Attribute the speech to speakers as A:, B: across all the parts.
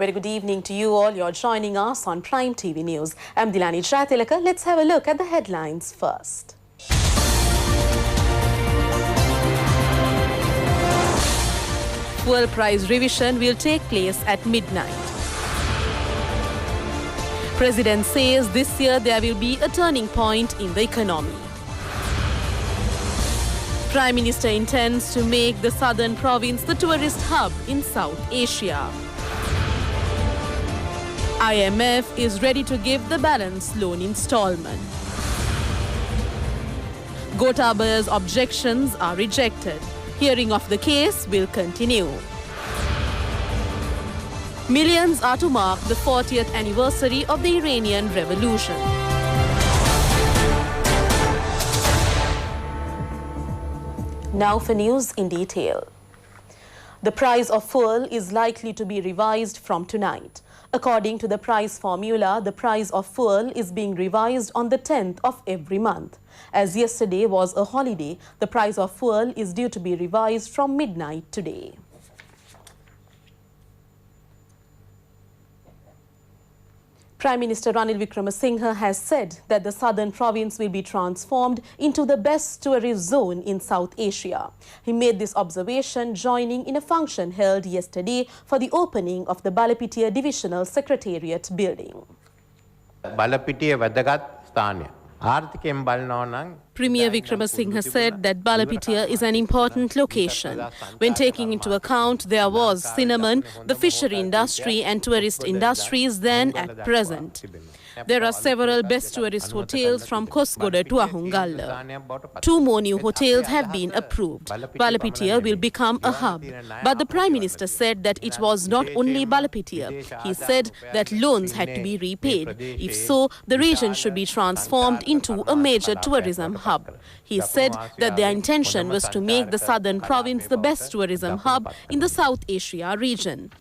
A: very good evening to you all. You're joining us on Prime TV News. I'm Dilani Jaitilaka. Let's have a look at the headlines first. Fuel price revision will take place at midnight. President says this year there will be a turning point in the economy. Prime Minister intends to make the southern province the tourist hub in South Asia. IMF is ready to give the balance loan installment. Gotabaya's objections are rejected. Hearing of the case will continue. Millions are to mark the 40th anniversary of the Iranian Revolution. Now for news in detail. The price of fuel is likely to be revised from tonight. According to the price formula, the price of fuel is being revised on the 10th of every month. As yesterday was a holiday, the price of fuel is due to be revised from midnight today. Prime Minister Ranil Wickremesinghe has said that the southern province will be transformed into the best tourist zone in South Asia. He made this observation joining in a function held yesterday for the opening of the Balapitiya Divisional Secretariat building.
B: Balapitiya වැදගත් ස්ථානය.
A: Premier Wickremesinghe said that Balapitiya is an important location. When taking into account there was cinnamon, the fishery industry and tourist industries then at present. There are several best tourist hotels from Kosgoda to Ahungalla. 2 more new hotels have been approved. Balapitiya will become a hub. But the Prime Minister said that it was not only Balapitiya. He said that loans had to be repaid. If so, the region should be transformed into a major tourism hub. He said that their intention was to make the southern province the best tourism hub in the South Asia region.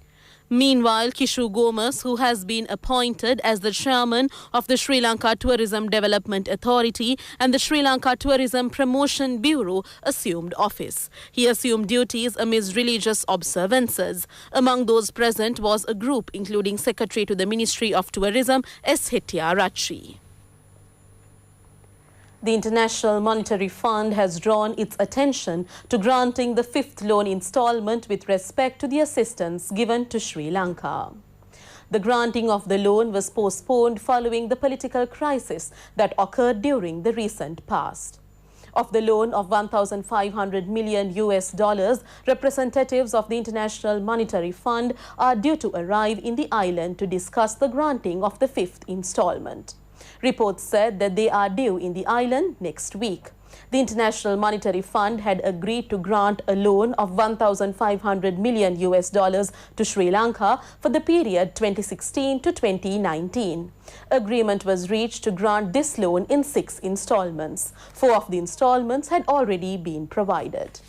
A: Meanwhile, Kishu Gomes, who has been appointed as the chairman of the Sri Lanka Tourism Development Authority and the Sri Lanka Tourism Promotion Bureau, assumed office. He assumed duties amidst religious observances. Among those present was a group including Secretary to the Ministry of Tourism, S. Hettiarachchi. The International Monetary Fund has drawn its attention to granting the 5th loan installment with respect to the assistance given to Sri Lanka. The granting of the loan was postponed following the political crisis that occurred during the recent past. Of the loan of $1,500 million, representatives of the International Monetary Fund are due to arrive in the island to discuss the granting of the 5th installment. Reports said that they are due in the island next week. The International Monetary Fund had agreed to grant a loan of $1,500 million to Sri Lanka for the period 2016 to 2019. Agreement was reached to grant this loan in 6 installments. 4 of the installments had already been provided.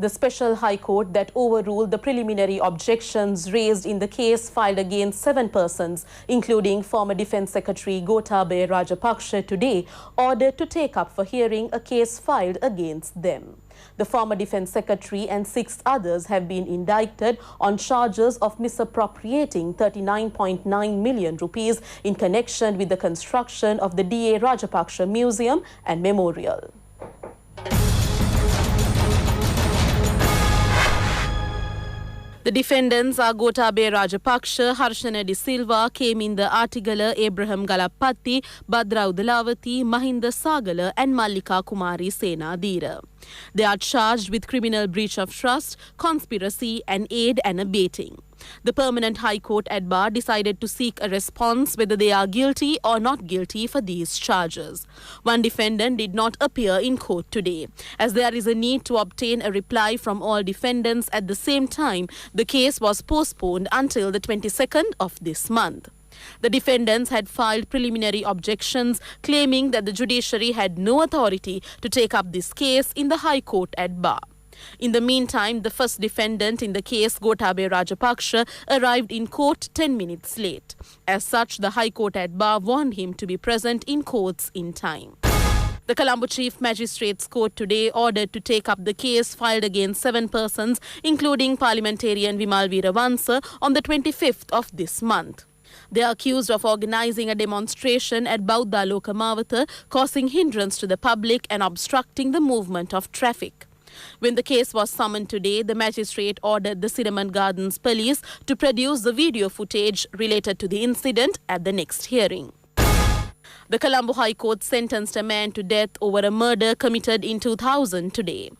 A: The Special High Court that overruled the preliminary objections raised in the case filed against 7 persons, including former Defence Secretary Gotabaya Rajapaksa, today ordered to take up for hearing a case filed against them. The former Defence Secretary and 6 others have been indicted on charges of misappropriating 39.9 million rupees in connection with the construction of the D.A. Rajapaksa Museum and Memorial. The defendants are Gotabaya Rajapaksa, Harshana De Silva, Keminda Artigala, Abraham Galapatti, Badra Udalawati, Mahinda Sagala and Mallika Kumari Senadira. They are charged with criminal breach of trust, conspiracy and aid and abetting. The Permanent High Court at Bar decided to seek a response whether they are guilty or not guilty for these charges. One defendant did not appear in court today. As there is a need to obtain a reply from all defendants at the same time, the case was postponed until the 22nd of this month. The defendants had filed preliminary objections claiming that the judiciary had no authority to take up this case in the High Court at Bar. In the meantime, the first defendant in the case, Gotabaya Rajapaksa, arrived in court 10 minutes late. As such, the High Court at Bar warned him to be present in courts in time. The Colombo Chief Magistrates Court today ordered to take up the case filed against 7 persons, including parliamentarian Vimal Veeravansa, on the 25th of this month. They are accused of organising a demonstration at Bauddha Lokamavata, causing hindrance to the public and obstructing the movement of traffic. When the case was summoned today, the magistrate ordered the Cinnamon Gardens police to produce the video footage related to the incident at the next hearing. The Colombo High Court sentenced a man to death over a murder committed in 2000 today.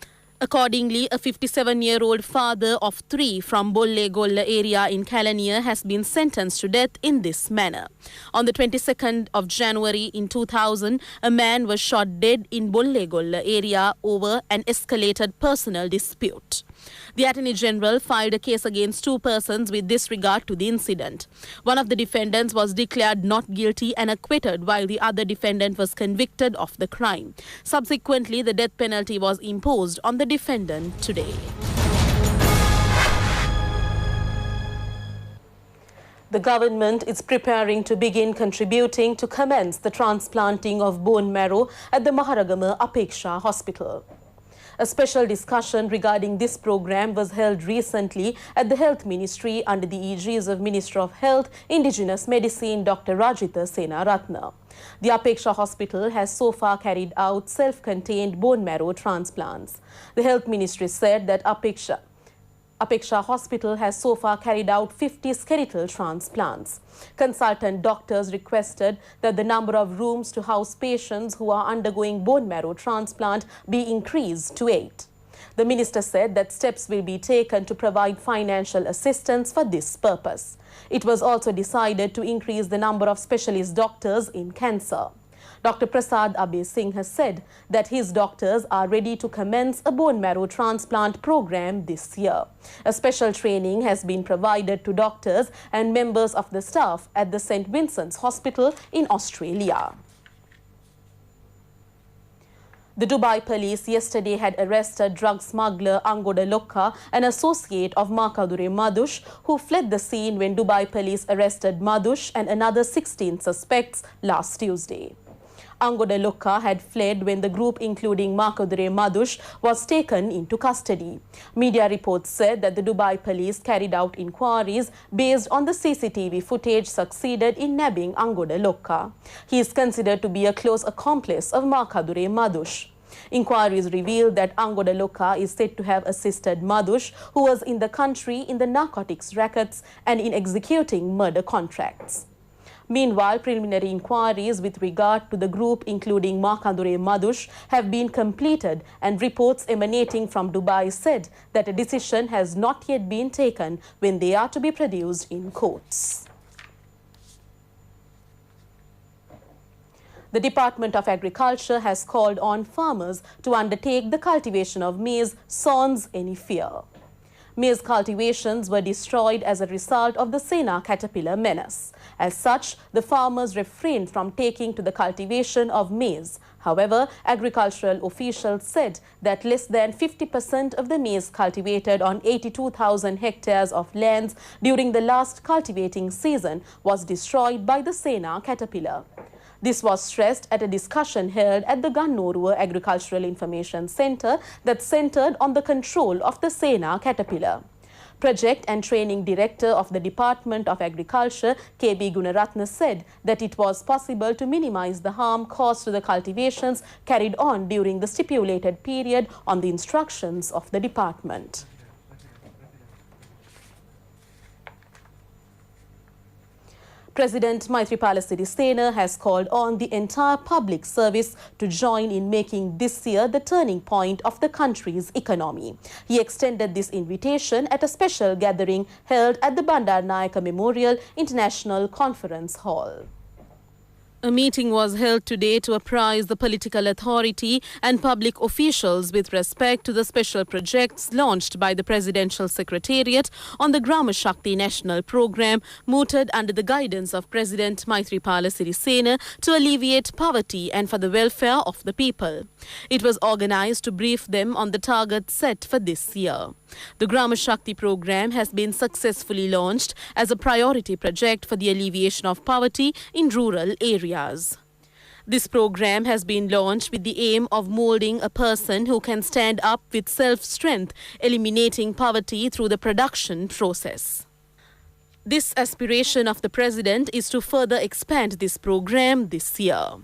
A: Accordingly, a 57-year-old father of 3 from Bolle Golla area in Kalaniya has been sentenced to death in this manner. On the 22nd of January in 2000, a man was shot dead in Bolle Golla area over an escalated personal dispute. The Attorney General filed a case against 2 persons with disregard to the incident. One of the defendants was declared not guilty and acquitted, while the other defendant was convicted of the crime. Subsequently, the death penalty was imposed on the defendant today. The government is preparing to begin contributing to commence the transplanting of bone marrow at the Maharagama Apeksha Hospital. A special discussion regarding this program was held recently at the Health Ministry under the aegis of Minister of Health, Indigenous Medicine, Dr. Rajitha Senaratne. The Apeksha Hospital has so far carried out self-contained bone marrow transplants. The Health Ministry said that Apeksha Hospital has so far carried out 50 skeletal transplants. Consultant doctors requested that the number of rooms to house patients who are undergoing bone marrow transplant be increased to 8. The minister said that steps will be taken to provide financial assistance for this purpose. It was also decided to increase the number of specialist doctors in cancer. Dr. Prasad Abhay Singh has said that his doctors are ready to commence a bone marrow transplant program this year. A special training has been provided to doctors and members of the staff at the St. Vincent's Hospital in Australia. The Dubai police yesterday had arrested drug smuggler Angoda Lokka, an associate of Makadure Madush, who fled the scene when Dubai police arrested Madush and another 16 suspects last Tuesday. Angoda Lokka had fled when the group, including Makadure Madush, was taken into custody. Media reports said that the Dubai police carried out inquiries based on the CCTV footage succeeded in nabbing Angoda Lokka. He is considered to be a close accomplice of Makadure Madush. Inquiries revealed that Angoda Lokka is said to have assisted Madush, who was in the country in the narcotics rackets and in executing murder contracts. Meanwhile, preliminary inquiries with regard to the group, including Makadure Madush, have been completed, and reports emanating from Dubai said that a decision has not yet been taken when they are to be produced in courts. The Department of Agriculture has called on farmers to undertake the cultivation of maize sans any fear. Maize cultivations were destroyed as a result of the Sena caterpillar menace. As such, the farmers refrained from taking to the cultivation of maize. However, agricultural officials said that less than 50% of the maize cultivated on 82,000 hectares of lands during the last cultivating season was destroyed by the Sena caterpillar. This was stressed at a discussion held at the Gannorua Agricultural Information Centre that centred on the control of the Sena caterpillar. Project and Training Director of the Department of Agriculture, KB Gunaratne, said that it was possible to minimize the harm caused to the cultivations carried on during the stipulated period on the instructions of the department. President Maithripala Sirisena has called on the entire public service to join in making this year the turning point of the country's economy. He extended this invitation at a special gathering held at the Bandaranaike Memorial International Conference Hall. A meeting was held today to apprise the political authority and public officials with respect to the special projects launched by the Presidential Secretariat on the Grama Shakti National Programme, mooted under the guidance of President Maithripala Sirisena to alleviate poverty and for the welfare of the people. It was organised to brief them on the targets set for this year. The Grama Shakti programme has been successfully launched as a priority project for the alleviation of poverty in rural areas. This program has been launched with the aim of molding a person who can stand up with self-strength, eliminating poverty through the production process. This aspiration of the President is to further expand this program this year.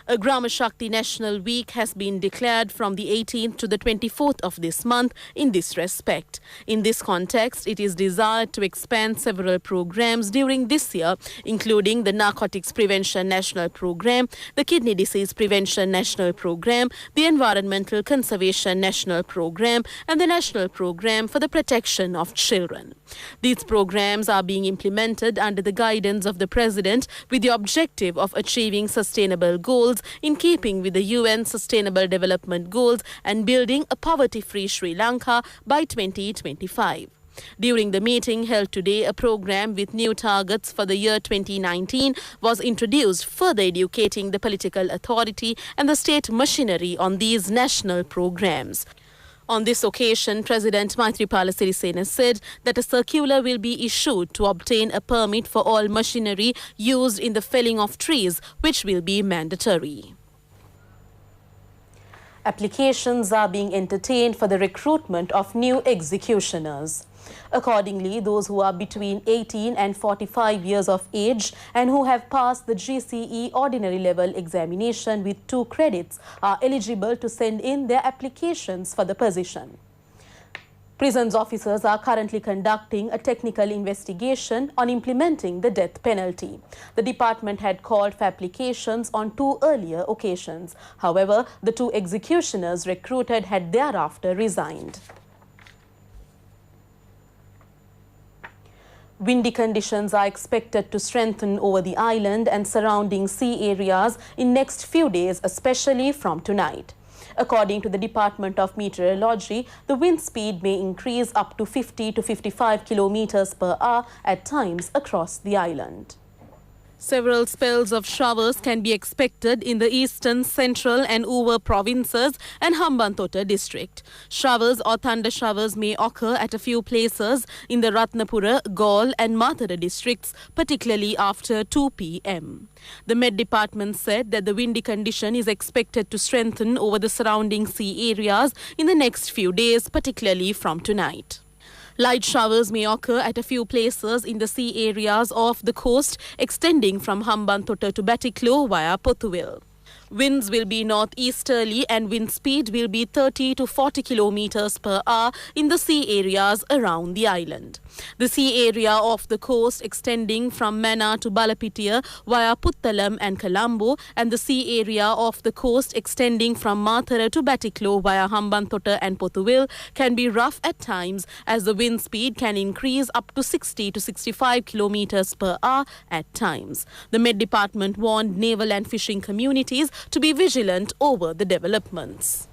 A: A Grama Shakti National Week has been declared from the 18th to the 24th of this month in this respect. In this context, it is desired to expand several programs during this year, including the Narcotics Prevention National Program, the Kidney Disease Prevention National Program, the Environmental Conservation National Program, and the National Program for the Protection of Children. These programs are being implemented under the guidance of the President with the objective of achieving sustainable goals in keeping with the UN Sustainable Development Goals and building a poverty-free Sri Lanka by 2025. During the meeting held today, a program with new targets for the year 2019 was introduced, further educating the political authority and the state machinery on these national programs. On this occasion, President Maithripala Sirisena said that a circular will be issued to obtain a permit for all machinery used in the felling of trees, which will be mandatory. Applications are being entertained for the recruitment of new executioners. Accordingly, those who are between 18 and 45 years of age and who have passed the GCE ordinary level examination with 2 credits are eligible to send in their applications for the position. Prisons officers are currently conducting a technical investigation on implementing the death penalty. The department had called for applications on 2 earlier occasions. However, the 2 executioners recruited had thereafter resigned. Windy conditions are expected to strengthen over the island and surrounding sea areas in next few days, especially from tonight. According to the Department of Meteorology, the wind speed may increase up to 50 to 55 kilometers per hour at times across the island. Several spells of showers can be expected in the eastern, central and Uva provinces and Hambantota district. Showers or thunder showers may occur at a few places in the Ratnapura, Gaul and Mathura districts, particularly after 2 p.m. The Met Department said that the windy condition is expected to strengthen over the surrounding sea areas in the next few days, particularly from tonight. Light showers may occur at a few places in the sea areas off the coast, extending from Hambantota to Batiklo via Pothuwil. Winds will be northeasterly and wind speed will be 30 to 40 kilometers per hour in the sea areas around the island. The sea area off the coast extending from Mana to Balapitiya via Puttalam and Colombo, and the sea area off the coast extending from Mathura to Batiklo via Hambantota and Pothuwil can be rough at times, as the wind speed can increase up to 60 to 65 kilometers per hour at times. The Met Department warned naval and fishing communities to be vigilant over the developments.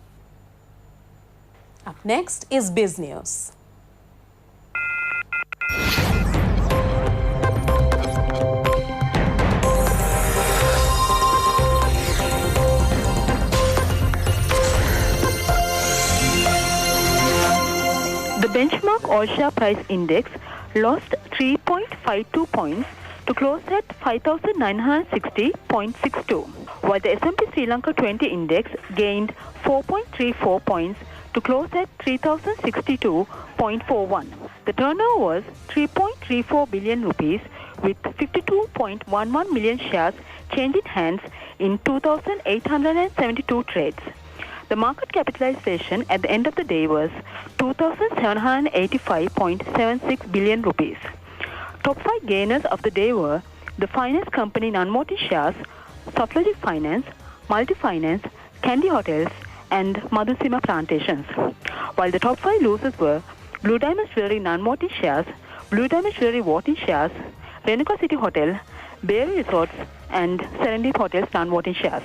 A: Up next is Biz News.
C: The benchmark all-share price index lost 3.52 points to close at 5,960.62, while the S&P Sri Lanka 20 index gained 4.34 points to close at 3,062.41. The turnover was 3.34 billion rupees, with 52.11 million shares changing hands in 2,872 trades. The market capitalization at the end of the day was 2,785.76 billion rupees. Top 5 gainers of the day were the finance company non-voting shares, Softlogic Finance, Multi-Finance, Candy Hotels, and Madhusima Plantations. While the top 5 losers were Blue Diamond Jewelry non-voting shares, Blue Diamond Jewelry voting shares, Renuka City Hotel, Berry Resorts, and Serendip Hotels non-voting shares.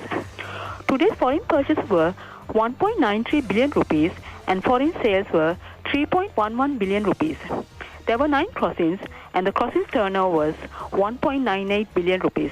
C: Today's foreign purchases were 1.93 billion rupees and foreign sales were 3.11 billion rupees. There were 9 crossings and the crossings turnover was 1.98 billion rupees.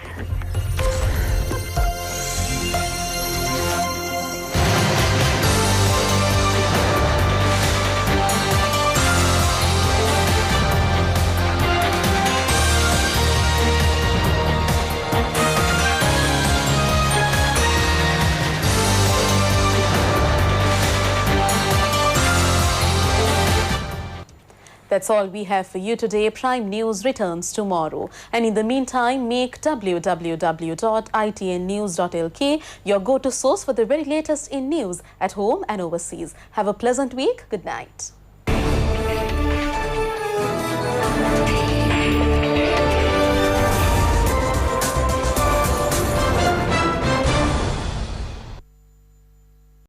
A: That's all we have for you today. Prime News returns tomorrow. And in the meantime, make www.itnnews.lk your go-to source for the very latest in news at home and overseas. Have a pleasant week. Good night.